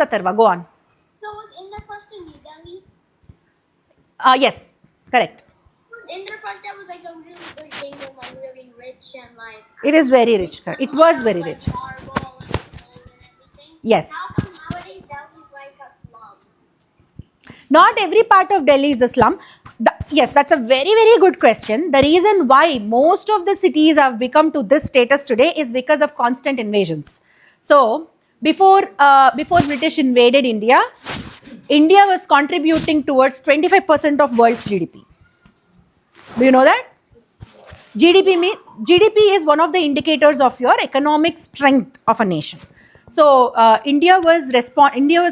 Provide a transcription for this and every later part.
Satarva, go on. So was Indraprastha New Delhi? Yes, correct. Indraprastha was like a really good kingdom, like really rich and like. It is very rich. It was very Like rich. marble and gold and everything. Yes. How come nowadays Delhi's like a slum? Not every part of Delhi is a slum. Yes, that's a very, very good question. The reason why most of the cities have become to this status today is because of constant invasions. So, before British invaded India, India was contributing towards 25% of world's GDP. Do you know that? GDP is one of the indicators of your economic strength of a nation. So, India was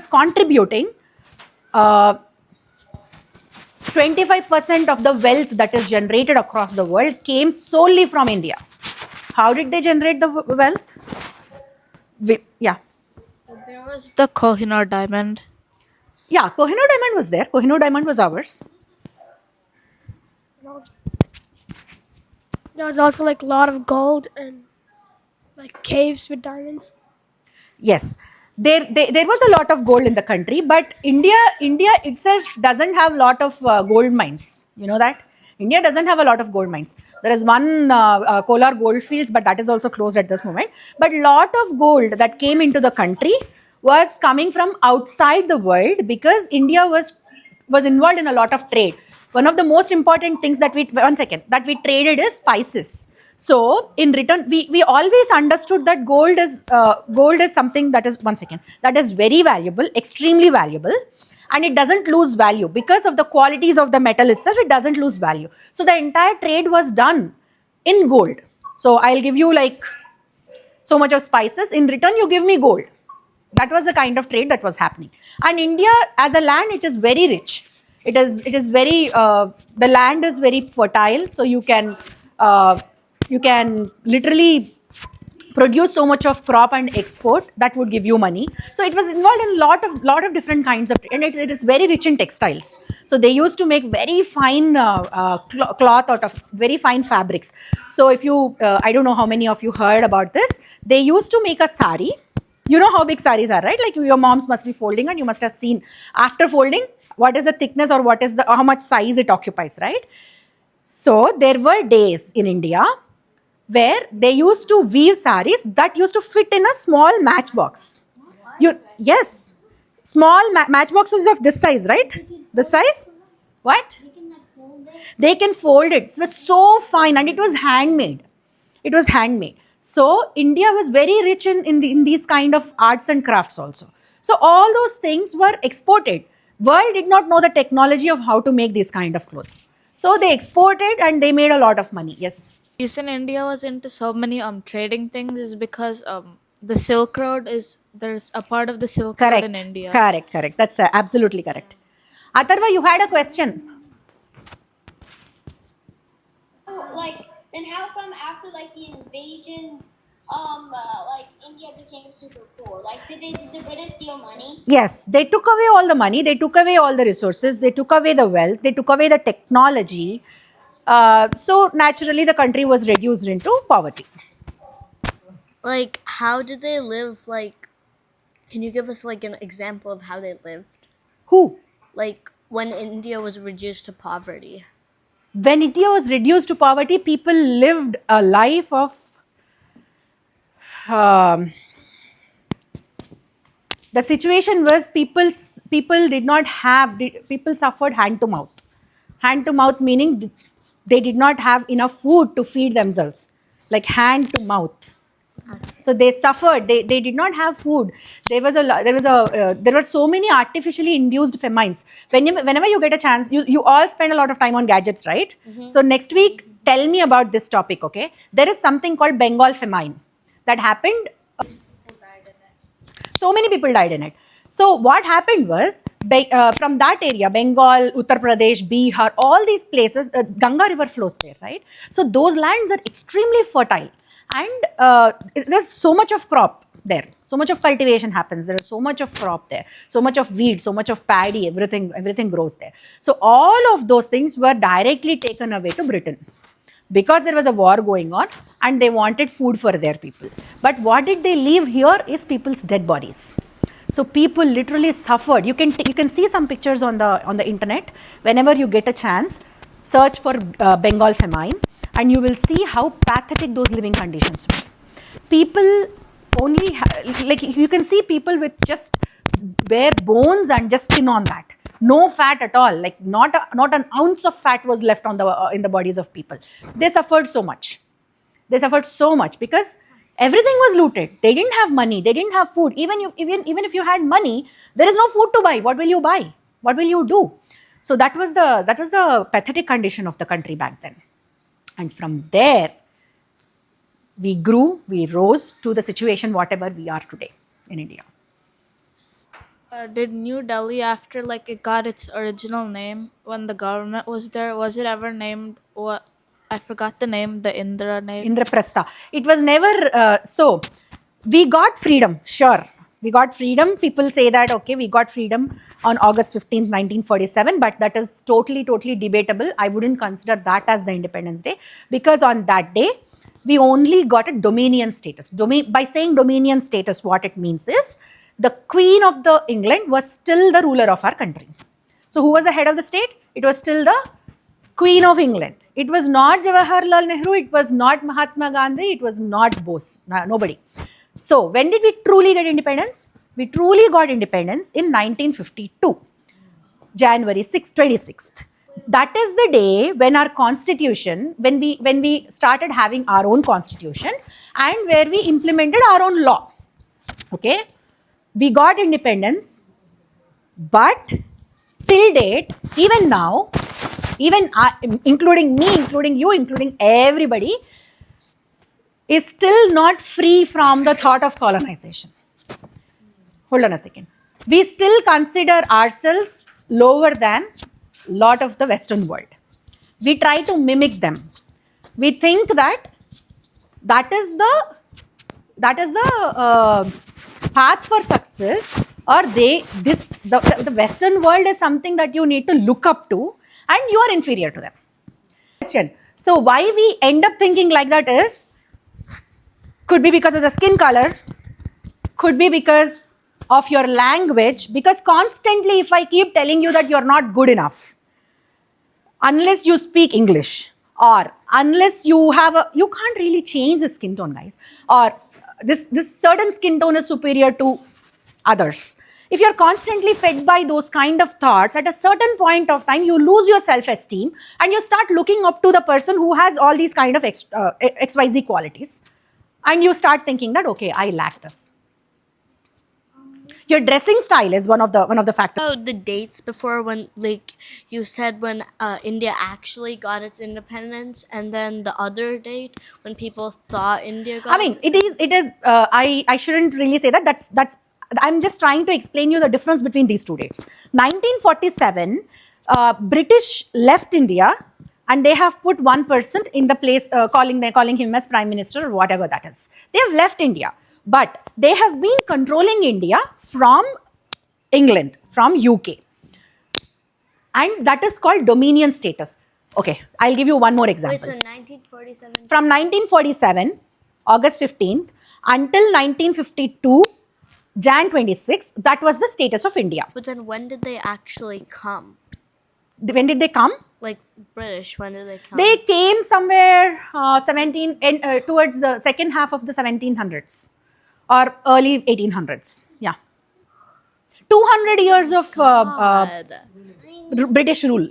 contributing 25% of the wealth that is generated across the world came solely from India. How did they generate the wealth? Yeah. There was the Kohinoor diamond. Yeah, Kohinoor diamond was there. Kohinoor diamond was ours. There was also like a lot of gold and like caves with diamonds. Yes. There was a lot of gold in the country, but India itself doesn't have a lot of gold mines. You know that? India doesn't have a lot of gold mines. There is one Kolar goldfields, but that is also closed at this moment. But lot of gold that came into the country was coming from outside the world because India was involved in a lot of trade. One of the most important things that we traded is spices. So in return, we always understood that gold is something that is very valuable, extremely valuable, and it doesn't lose value because of the qualities of the metal itself. It doesn't lose value. So the entire trade was done in gold. So I'll give you like so much of spices. In return, you give me gold. That was the kind of trade that was happening. And India, as a land, it is very rich. It is very the land is very fertile. So you can literally produce so much of crop and export that would give you money. So it was involved in lot of different kinds of, and it is very rich in textiles. So they used to make very fine cloth out of very fine fabrics. So if you I don't know how many of you heard about this, they used to make a sari. You know how big saris are, right? Like your moms must be folding and you must have seen after folding what is the thickness or what is the how much size it occupies, right? So there were days in India where they used to weave saris that used to fit in a small matchbox. Yes, small matchboxes of this size, right? This size? What? They can fold it. It was so fine and it was handmade. It was handmade. So India was very rich in these kind of arts and crafts also. So all those things were exported. World did not know the technology of how to make these kind of clothes. So they exported and they made a lot of money. Yes. Reason India was into so many trading things is because the Silk Road there's a part of the Silk Road in India. Correct. That's absolutely correct. Atharva, you had a question. So like, then how come after like the invasions, like India became super poor? Like, did the British steal money? Yes, they took away all the money, they took away all the resources, they took away the wealth, they took away the technology. So naturally, the country was reduced into poverty. Like, how did they live? Like, can you give us like an example of how they lived? Who? Like when India was reduced to poverty. When India was reduced to poverty, people lived a life of the situation was people suffered hand to mouth. Hand to mouth meaning they did not have enough food to feed themselves, like hand to mouth. So they suffered. They did not have food. There were so many artificially induced famines. Whenever you get a chance, you all spend a lot of time on gadgets, right? Mm-hmm. So next week, tell me about this topic, okay? There is something called Bengal famine that happened. So many people died in it. So what happened was, from that area, Bengal, Uttar Pradesh, Bihar, all these places, Ganga river flows there, right? So those lands are extremely fertile. And there's so much of crop there. So much of cultivation happens. There is so much of crop there. So much of wheat, so much of paddy, everything grows there. So all of those things were directly taken away to Britain, because there was a war going on and they wanted food for their people. But what did they leave here is people's dead bodies. So people literally suffered. You can see some pictures on the internet. Whenever you get a chance, search for Bengal famine, and you will see how pathetic those living conditions were. People only like you can see people with just bare bones and just skin on that. No fat at all. Like not an ounce of fat was left on the in the bodies of people. They suffered so much. They suffered so much because everything was looted. They didn't have money. They didn't have food. Even if you had money, there is no food to buy. What will you buy? What will you do? So that was the pathetic condition of the country back then. And from there, we grew, we rose to the situation whatever we are today in India. Did New Delhi, after like it got its original name when the government was there, was it ever named what? I forgot the name, the Indra name. Indraprastha. It was never so. We got freedom, sure. We got freedom. People say that, okay, we got freedom on August 15th, 1947, but that is totally debatable. I wouldn't consider that as the Independence Day because on that day, we only got a dominion status. By saying dominion status, what it means is the Queen of the England was still the ruler of our country. So who was the head of the state? It was still the Queen of England. It was not Jawaharlal Nehru, it was not Mahatma Gandhi, it was not Bose, nobody. So when did we truly get independence? We truly got independence in 1952, January 26th. That is the day when our constitution, when we started having our own constitution and where we implemented our own law. Okay, we got independence, but till date, even now, even including me, including you, including everybody, is still not free from the thought of colonization. Hold on a second. We still consider ourselves lower than a lot of the Western world. We try to mimic them. We think that is the path for success, or the Western world is something that you need to look up to, and you are inferior to them. So why we end up thinking like that is, could be because of the skin color, could be because of your language, because constantly if I keep telling you that you're not good enough, unless you speak English, or unless you can't really change the skin tone, guys, or this certain skin tone is superior to others. If you're constantly fed by those kind of thoughts, at a certain point of time, you lose your self-esteem and you start looking up to the person who has all these kind of XYZ qualities. And you start thinking that, okay, I lack this. Your dressing style is one of the factors. Oh, the dates before when, like you said, when India actually got its independence, and then the other date when people thought India got. I mean, it is. I shouldn't really say that. That's. I'm just trying to explain you the difference between these two dates. 1947, British left India, and they have put one person in the place, calling him as Prime Minister or whatever that is. They have left India, but they have been controlling India from England, from UK, and that is called dominion status. Okay, I'll give you one more example. Wait, so 1947. From 1947, August 15th, until 1952, Jan 26th, that was the status of India. But then when did they actually come? When did they come? Like British, when did they come? They came somewhere towards the second half of the 1700s or early 1800s. Yeah. 200 years of British rule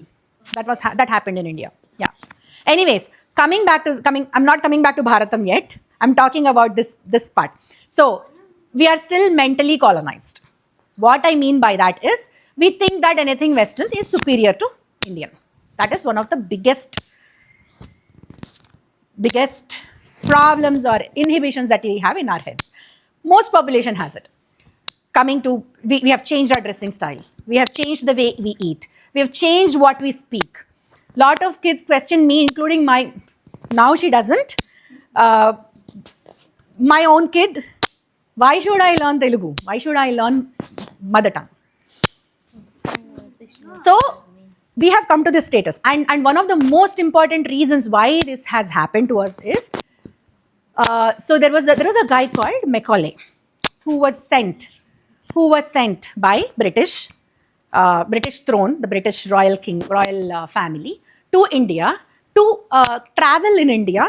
that happened in India. Yeah. Anyways, I'm not coming back to Bharatam yet. I'm talking about this part. So we are still mentally colonized. What I mean by that is, we think that anything Western is superior to Indian. That is one of the biggest problems or inhibitions that we have in our heads. Most population has it. We have changed our dressing style. We have changed the way we eat. We have changed what we speak. Lot of kids question me, including now she doesn't. My own kid, why should I learn Telugu? Why should I learn mother tongue? So we have come to this status. And one of the most important reasons why this has happened to us is, so there was a guy called Macaulay who was sent who was sent by British throne, the British royal family, to India to travel in India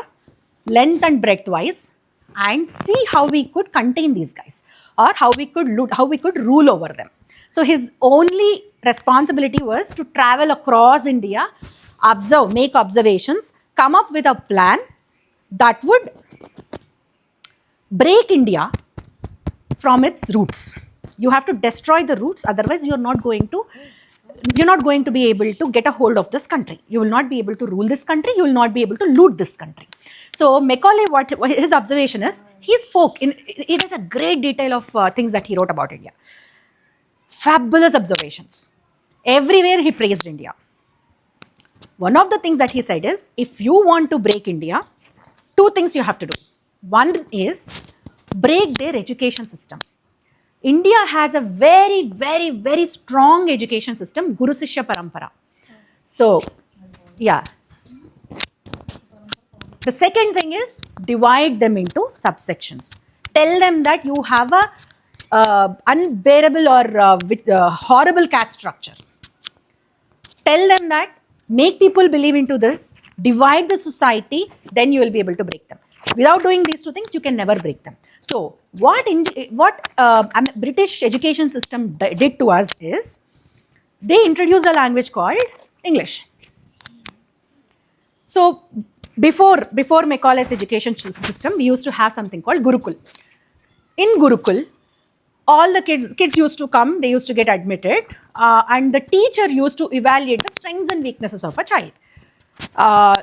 length and breadth wise and see how we could contain these guys or how we could rule over them. So his only responsibility was to travel across India, observe, make observations, come up with a plan that would break India from its roots. You have to destroy the roots, otherwise you're not going to be able to get a hold of this country. You will not be able to rule this country. You will not be able to loot this country. So Macaulay, what his observation is, he spoke in, it is a great detail of things that he wrote about India. Fabulous observations. Everywhere he praised India. One of the things that he said is, if you want to break India, two things you have to do. One is break their education system. India has a very, very, very strong education system, Guru Sishya Parampara. So, yeah. The second thing is divide them into subsections. Tell them that you have a unbearable or horrible caste structure. Tell them that, make people believe into this, divide the society, then you will be able to break them. Without doing these two things, you can never break them. So, what British education system did to us is, they introduced a language called English. So, before Macaulay's education system, we used to have something called Gurukul. In Gurukul, all the kids used to come, they used to get admitted, and the teacher used to evaluate the strengths and weaknesses of a child.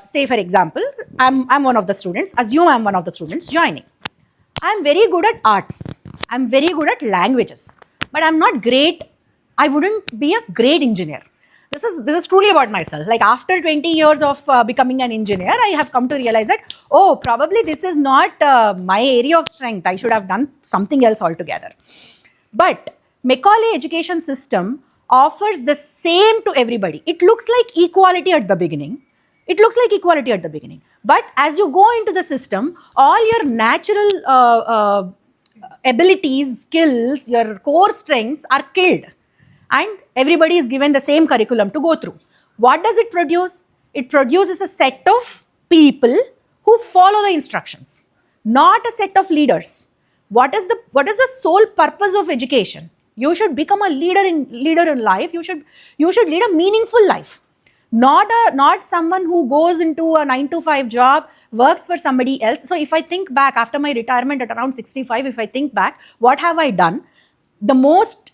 Say for example, I'm one of the students, assume I'm one of the students joining. I'm very good at arts, I'm very good at languages, but I'm not great, I wouldn't be a great engineer. This is truly about myself. Like after 20 years of becoming an engineer, I have come to realize that, oh, probably this is not my area of strength, I should have done something else altogether. But Macaulay education system offers the same to everybody. It looks like equality at the beginning. But as you go into the system, all your natural abilities, skills, your core strengths are killed. And everybody is given the same curriculum to go through. What does it produce? It produces a set of people who follow the instructions, not a set of leaders. What is the sole purpose of education? You should become a leader in life. You should lead a meaningful life. Not someone who goes into a 9-to-5 job, works for somebody else. So if I think back after my retirement at around 65, if I think back, what have I done? The most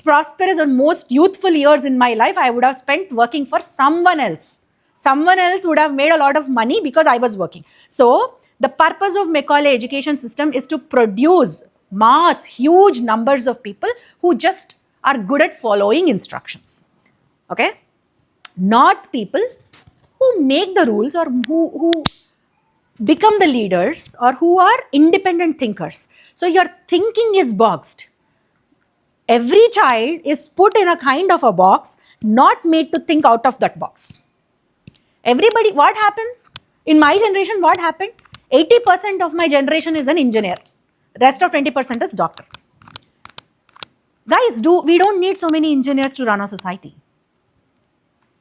prosperous or most youthful years in my life, I would have spent working for someone else. Someone else would have made a lot of money because I was working. So the purpose of Macaulay education system is to produce huge numbers of people who just are good at following instructions. Okay? Not people who make the rules or who become the leaders or who are independent thinkers. So your thinking is boxed. Every child is put in a kind of a box, not made to think out of that box. Everybody, what happens? In my generation, what happened? 80% of my generation is an engineer. Rest of 20% is doctor. Guys, we don't need so many engineers to run a society.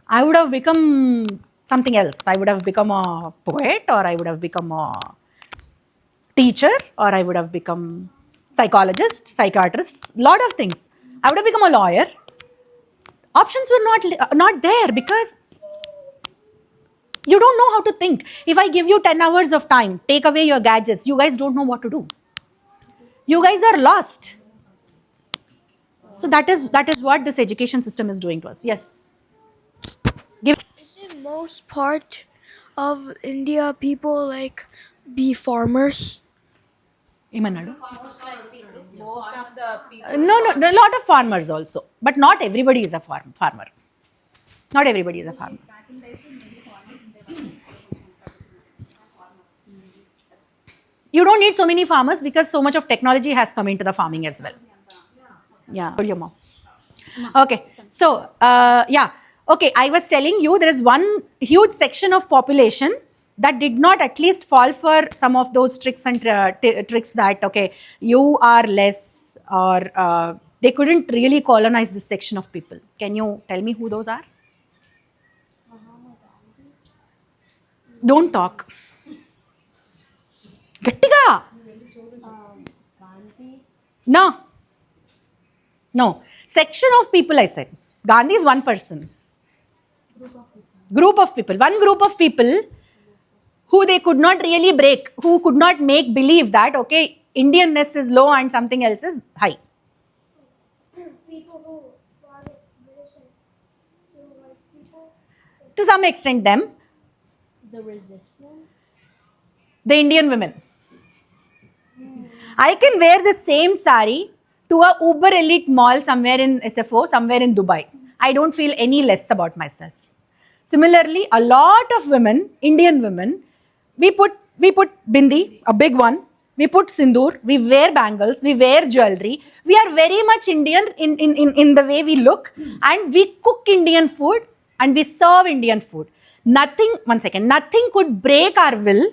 I would have become something else. I would have become a poet, or I would have become a teacher, or I would have become psychologist, psychiatrist, lot of things. I would have become a lawyer. Options were not there because you don't know how to think. If I give you 10 hours of time, take away your gadgets, you guys don't know what to do. You guys are lost. So that is what this education system is doing to us. Yes. Is in most part of India people like be farmers? No, a lot of farmers also, but not everybody is a farmer. Not everybody is a farmer. You don't need so many farmers because so much of technology has come into the farming as well. Yeah. Your mom. Okay. So, yeah. Okay. I was telling you there is one huge section of population that did not at least fall for some of those tricks and tricks that, okay, you are less, or they couldn't really colonize this section of people. Can you tell me who those are? Don't talk. Gattiga. No. No. Section of people, I said. Gandhi is one person. Group of people. One group of people who they could not really break, who could not make believe that, okay, Indianness is low and something else is high. People who fought with British and civil rights people. To some extent, them. The resistance. The Indian women. I can wear the same sari to a uber elite mall somewhere in SFO, somewhere in Dubai. I don't feel any less about myself. Similarly, a lot of women, Indian women, we put bindi, a big one. We put sindoor. We wear bangles. We wear jewelry. We are very much Indian in the way we look, and we cook Indian food and we serve Indian food. Nothing could break our will,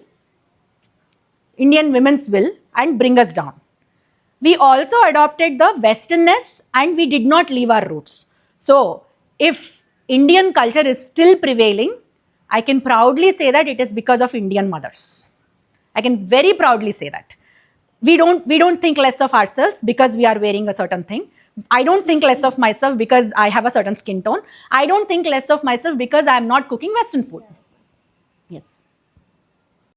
Indian women's will, and bring us down. We also adopted the westernness and we did not leave our roots. So, if Indian culture is still prevailing, I can proudly say that it is because of Indian mothers. I can very proudly say that. We don't think less of ourselves because we are wearing a certain thing. I don't think less of myself because I have a certain skin tone. I don't think less of myself because I am not cooking Western food. Yes.